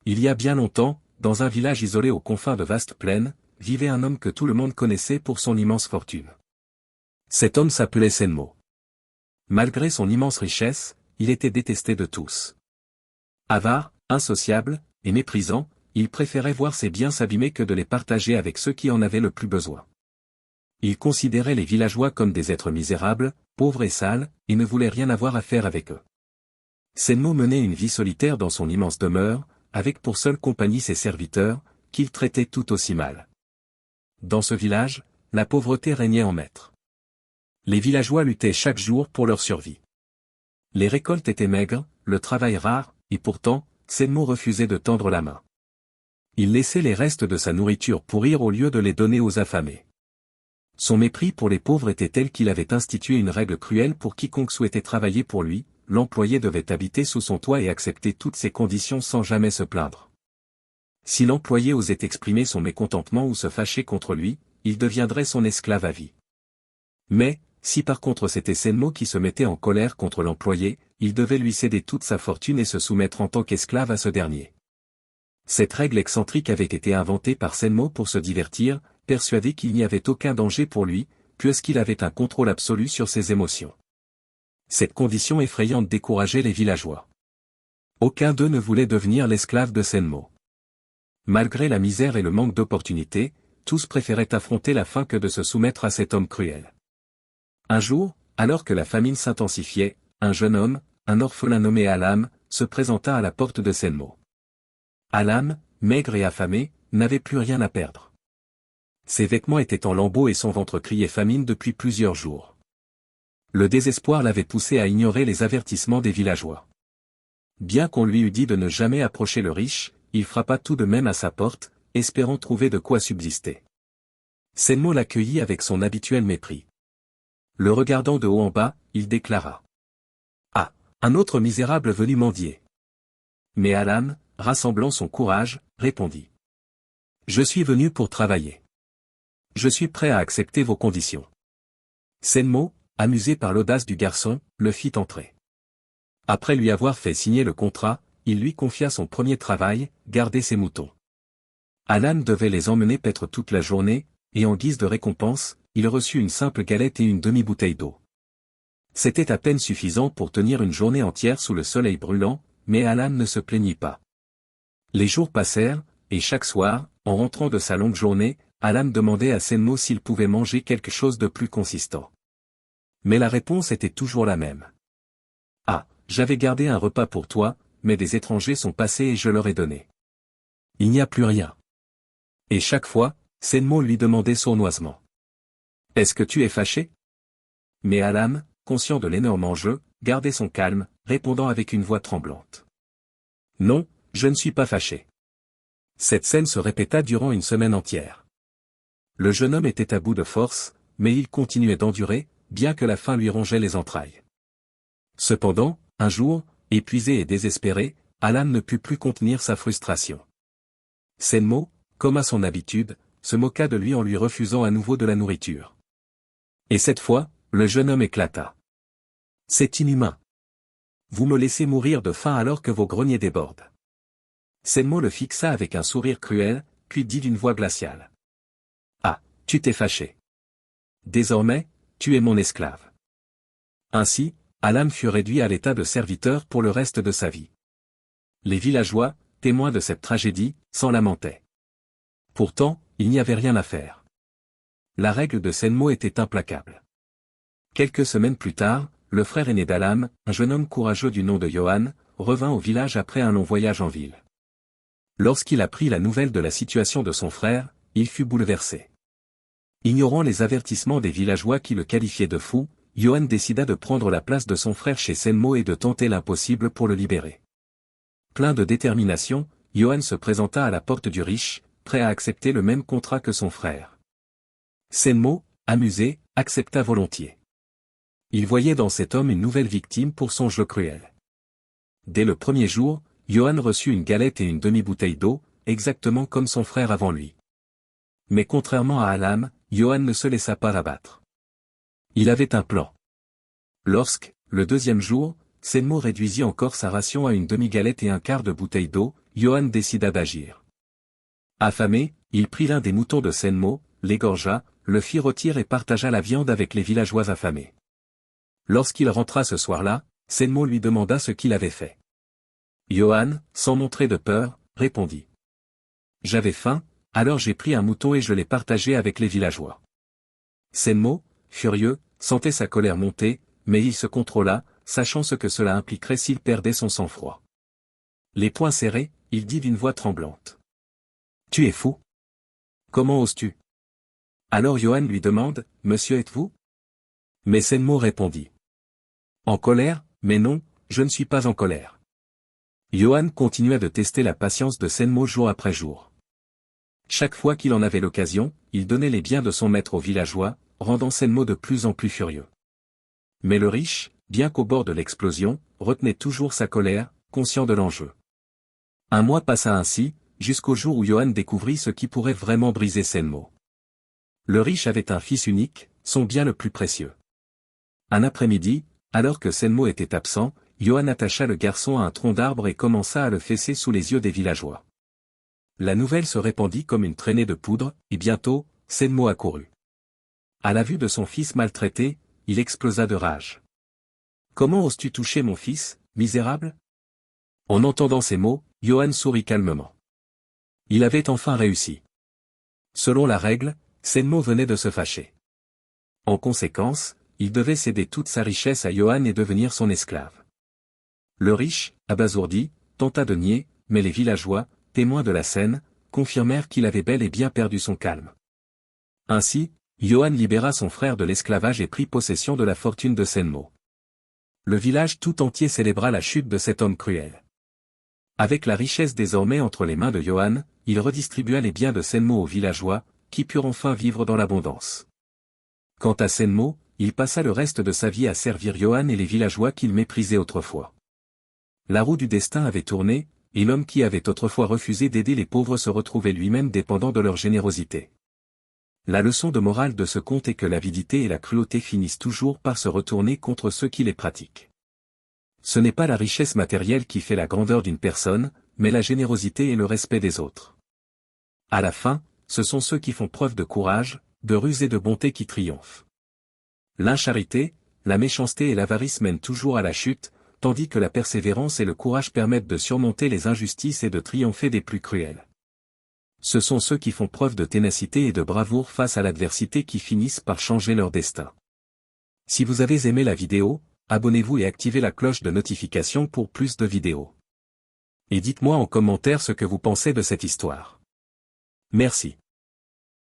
Il y a bien longtemps, dans un village isolé aux confins de vastes plaines, vivait un homme que tout le monde connaissait pour son immense fortune. Cet homme s'appelait Senmo. Malgré son immense richesse, il était détesté de tous. Avare, insociable, et méprisant, il préférait voir ses biens s'abîmer que de les partager avec ceux qui en avaient le plus besoin. Il considérait les villageois comme des êtres misérables, pauvres et sales, et ne voulait rien avoir à faire avec eux. Senmo menait une vie solitaire dans son immense demeure, avec pour seule compagnie ses serviteurs, qu'il traitait tout aussi mal. Dans ce village, la pauvreté régnait en maître. Les villageois luttaient chaque jour pour leur survie. Les récoltes étaient maigres, le travail rare, et pourtant, Senmo refusait de tendre la main. Il laissait les restes de sa nourriture pourrir au lieu de les donner aux affamés. Son mépris pour les pauvres était tel qu'il avait institué une règle cruelle pour quiconque souhaitait travailler pour lui, l'employé devait habiter sous son toit et accepter toutes ses conditions sans jamais se plaindre. Si l'employé osait exprimer son mécontentement ou se fâcher contre lui, il deviendrait son esclave à vie. Mais, si par contre c'était Senmo qui se mettait en colère contre l'employé, il devait lui céder toute sa fortune et se soumettre en tant qu'esclave à ce dernier. Cette règle excentrique avait été inventée par Senmo pour se divertir, persuadé qu'il n'y avait aucun danger pour lui, puisqu'il avait un contrôle absolu sur ses émotions. Cette condition effrayante décourageait les villageois. Aucun d'eux ne voulait devenir l'esclave de Senmo. Malgré la misère et le manque d'opportunités, tous préféraient affronter la faim que de se soumettre à cet homme cruel. Un jour, alors que la famine s'intensifiait, un jeune homme, un orphelin nommé Alam, se présenta à la porte de Senmo. Alam, maigre et affamé, n'avait plus rien à perdre. Ses vêtements étaient en lambeaux et son ventre criait famine depuis plusieurs jours. Le désespoir l'avait poussé à ignorer les avertissements des villageois. Bien qu'on lui eût dit de ne jamais approcher le riche, il frappa tout de même à sa porte, espérant trouver de quoi subsister. Senmo l'accueillit avec son habituel mépris. Le regardant de haut en bas, il déclara. « Ah, un autre misérable venu mendier. » Mais Alam, rassemblant son courage, répondit. « Je suis venu pour travailler. Je suis prêt à accepter vos conditions. » Senmo, amusé par l'audace du garçon, le fit entrer. Après lui avoir fait signer le contrat, il lui confia son premier travail, garder ses moutons. Alam devait les emmener paître toute la journée, et en guise de récompense, il reçut une simple galette et une demi-bouteille d'eau. C'était à peine suffisant pour tenir une journée entière sous le soleil brûlant, mais Alam ne se plaignit pas. Les jours passèrent, et chaque soir, en rentrant de sa longue journée, Alam demandait à Senmo s'il pouvait manger quelque chose de plus consistant. Mais la réponse était toujours la même. « Ah, j'avais gardé un repas pour toi, mais des étrangers sont passés et je leur ai donné. Il n'y a plus rien. » Et chaque fois, Senmo lui demandait sournoisement. « Est-ce que tu es fâché ?» Mais Alam, conscient de l'énorme enjeu, gardait son calme, répondant avec une voix tremblante. « Non, je ne suis pas fâché. » Cette scène se répéta durant une semaine entière. Le jeune homme était à bout de force, mais il continuait d'endurer, bien que la faim lui rongeait les entrailles. Cependant, un jour, épuisé et désespéré, Alam ne put plus contenir sa frustration. Senmo, comme à son habitude, se moqua de lui en lui refusant à nouveau de la nourriture. Et cette fois, le jeune homme éclata. « C'est inhumain. Vous me laissez mourir de faim alors que vos greniers débordent. » Senmo le fixa avec un sourire cruel, puis dit d'une voix glaciale. « Ah, tu t'es fâché. Désormais, tu es mon esclave. » Ainsi, Alam fut réduit à l'état de serviteur pour le reste de sa vie. Les villageois, témoins de cette tragédie, s'en lamentaient. Pourtant, il n'y avait rien à faire. La règle de Senmo était implacable. Quelques semaines plus tard, le frère aîné d'Alam, un jeune homme courageux du nom de Yohan, revint au village après un long voyage en ville. Lorsqu'il apprit la nouvelle de la situation de son frère, il fut bouleversé. Ignorant les avertissements des villageois qui le qualifiaient de fou, Yohan décida de prendre la place de son frère chez Senmo et de tenter l'impossible pour le libérer. Plein de détermination, Yohan se présenta à la porte du riche, prêt à accepter le même contrat que son frère. Senmo, amusé, accepta volontiers. Il voyait dans cet homme une nouvelle victime pour son jeu cruel. Dès le premier jour, Yohan reçut une galette et une demi-bouteille d'eau, exactement comme son frère avant lui. Mais contrairement à Alam, Yohan ne se laissa pas abattre. Il avait un plan. Lorsque, le deuxième jour, Senmo réduisit encore sa ration à une demi-galette et un quart de bouteille d'eau, Yohan décida d'agir. Affamé, il prit l'un des moutons de Senmo, l'égorgea, le fit rôtir et partagea la viande avec les villageois affamés. Lorsqu'il rentra ce soir-là, Senmo lui demanda ce qu'il avait fait. Yohan, sans montrer de peur, répondit. J'avais faim, alors j'ai pris un mouton et je l'ai partagé avec les villageois. Senmo, furieux, sentait sa colère monter, mais il se contrôla, sachant ce que cela impliquerait s'il perdait son sang-froid. Les poings serrés, il dit d'une voix tremblante. Tu es fou? Comment oses-tu? Alors Yohan lui demande, Monsieur êtes-vous? Mais Senmo répondit. En colère, mais non, je ne suis pas en colère. Yohan continua de tester la patience de Senmo jour après jour. Chaque fois qu'il en avait l'occasion, il donnait les biens de son maître aux villageois, rendant Senmo de plus en plus furieux. Mais le riche, bien qu'au bord de l'explosion, retenait toujours sa colère, conscient de l'enjeu. Un mois passa ainsi, jusqu'au jour où Yohan découvrit ce qui pourrait vraiment briser Senmo. Le riche avait un fils unique, son bien le plus précieux. Un après-midi, alors que Senmo était absent, Yohan attacha le garçon à un tronc d'arbre et commença à le fesser sous les yeux des villageois. La nouvelle se répandit comme une traînée de poudre, et bientôt, Senmo accourut. À la vue de son fils maltraité, il explosa de rage. « Comment oses-tu toucher mon fils, misérable ?» En entendant ces mots, Yohan sourit calmement. Il avait enfin réussi. Selon la règle, Senmo venait de se fâcher. En conséquence, il devait céder toute sa richesse à Yohan et devenir son esclave. Le riche, abasourdi, tenta de nier, mais les villageois, témoins de la scène, confirmèrent qu'il avait bel et bien perdu son calme. Ainsi, Yohan libéra son frère de l'esclavage et prit possession de la fortune de Senmo. Le village tout entier célébra la chute de cet homme cruel. Avec la richesse désormais entre les mains de Yohan, il redistribua les biens de Senmo aux villageois, qui purent enfin vivre dans l'abondance. Quant à Senmo, il passa le reste de sa vie à servir Yohan et les villageois qu'il méprisait autrefois. La roue du destin avait tourné, et l'homme qui avait autrefois refusé d'aider les pauvres se retrouvait lui-même dépendant de leur générosité. La leçon de morale de ce conte est que l'avidité et la cruauté finissent toujours par se retourner contre ceux qui les pratiquent. Ce n'est pas la richesse matérielle qui fait la grandeur d'une personne, mais la générosité et le respect des autres. À la fin, ce sont ceux qui font preuve de courage, de ruse et de bonté qui triomphent. L'incharité, la méchanceté et l'avarice mènent toujours à la chute, tandis que la persévérance et le courage permettent de surmonter les injustices et de triompher des plus cruels. Ce sont ceux qui font preuve de ténacité et de bravoure face à l'adversité qui finissent par changer leur destin. Si vous avez aimé la vidéo, abonnez-vous et activez la cloche de notification pour plus de vidéos. Et dites-moi en commentaire ce que vous pensez de cette histoire. Merci.